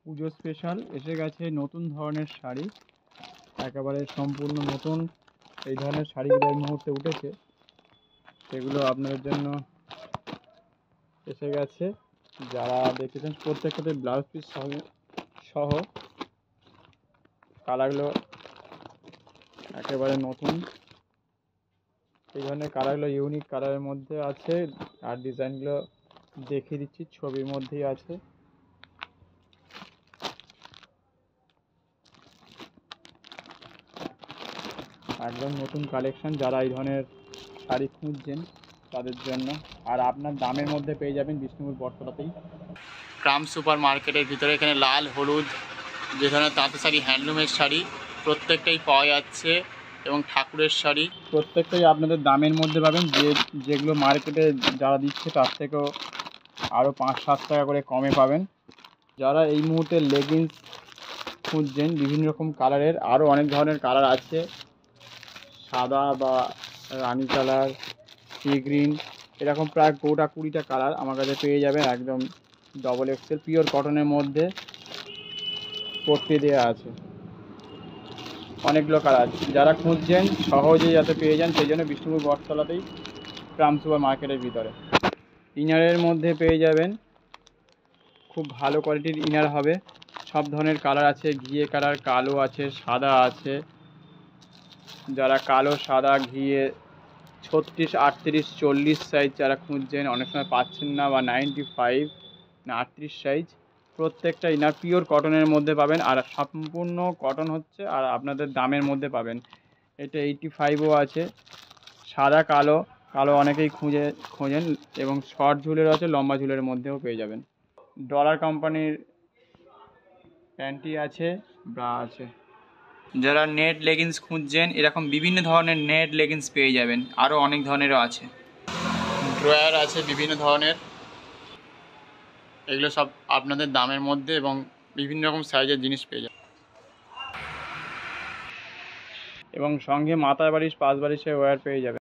পুজো special এসে গেছে নতুন ধরনের শাড়ি, একেবারে সম্পূর্ণ নতুন এই ধরনের শাড়িগুলো এই মুহূর্তে উঠেছে, সেগুলো আপনাদের জন্য এসে গেছে। যারা দেখেছেন প্রত্যেকটাতে ব্লাউজ পিস সহ কালারগুলো একেবারে নতুন। এই ধরনের কালারগুলো ইউনিক কালারের মধ্যে আছে, আর ডিজাইনগুলো দেখিয়ে দিচ্ছি, ছবির মধ্যেই আছে। একদম নতুন কালেকশন, যারা এই ধরনের শাড়ি খুঁজছেন তাদের জন্য। আর আপনার দামের মধ্যে পেয়ে যাবেন বিষ্ণুপুর বটতলাতেই, ক্রাম সুপার মার্কেটের ভিতরে। এখানে লাল হলুদ যে ধরনের তাঁতের শাড়ি, হ্যান্ডলুমের শাড়ি প্রত্যেকটাই পাওয়া যাচ্ছে, এবং ঠাকুরের শাড়ি প্রত্যেকটাই আপনাদের দামের মধ্যে পাবেন, যেগুলো মার্কেটে যারা দিচ্ছে তার থেকেও আরও 5-7 টাকা করে কমে পাবেন। যারা এই মুহূর্তে লেগিংস খুঁজছেন বিভিন্ন রকম কালারের, আরও অনেক ধরনের কালার আছে, সাদা বা রানি কালার, সি গ্রিন, এরকম প্রায় 20টা কালার আমার কাছে পেয়ে যাবেন। একদম ডবল এক্সেল পিওর কটনের মধ্যে পট্টি দেওয়া আছে, অনেকগুলো কালার। যারা খুঁজছেন সহজেই যাতে পেয়ে যান, সেই জন্য বিষ্ণুপুর বটতলাতেই ক্রাম সুপার মার্কেটের ভিতরে। ইনারের মধ্যে পেয়ে যাবেন খুব ভালো কোয়ালিটির ইনার হবে, সব ধরনের কালার আছে, ঘিয়ে কালার, কালো আছে, সাদা আছে। যারা কালো, সাদা, ঘিয়ে 36, 38, 40 সাইজ যারা খুঁজছেন, অনেক সময় পাচ্ছেন না, বা 95 না 38 সাইজ, প্রত্যেকটা ইনার পিওর কটনের মধ্যে পাবেন, আর সম্পূর্ণ কটন হচ্ছে, আর আপনাদের দামের মধ্যে পাবেন। এটা 85ও আছে, সাদা, কালো, কালো অনেকেই খোঁজেন, এবং শর্ট ঝুলের আছে, লম্বা ঝুলের মধ্যেও পেয়ে যাবেন। ডলার কোম্পানির প্যান্টি আছে, ব্রা আছে। যারা নেট লেগিংস খুঁজছেন, এরকম বিভিন্ন ধরনের নেট লেগিংস পেয়ে যাবেন, আরও অনেক ধরনেরও আছে। ড্রয়ার আছে বিভিন্ন ধরনের, এগুলো সব আপনাদের দামের মধ্যে, এবং বিভিন্ন রকম সাইজের জিনিস পেয়ে যাবেন। এবং সঙ্গে মাথার বালিশ, পাশ বালিশের ওয়্যার পেয়ে যাবেন।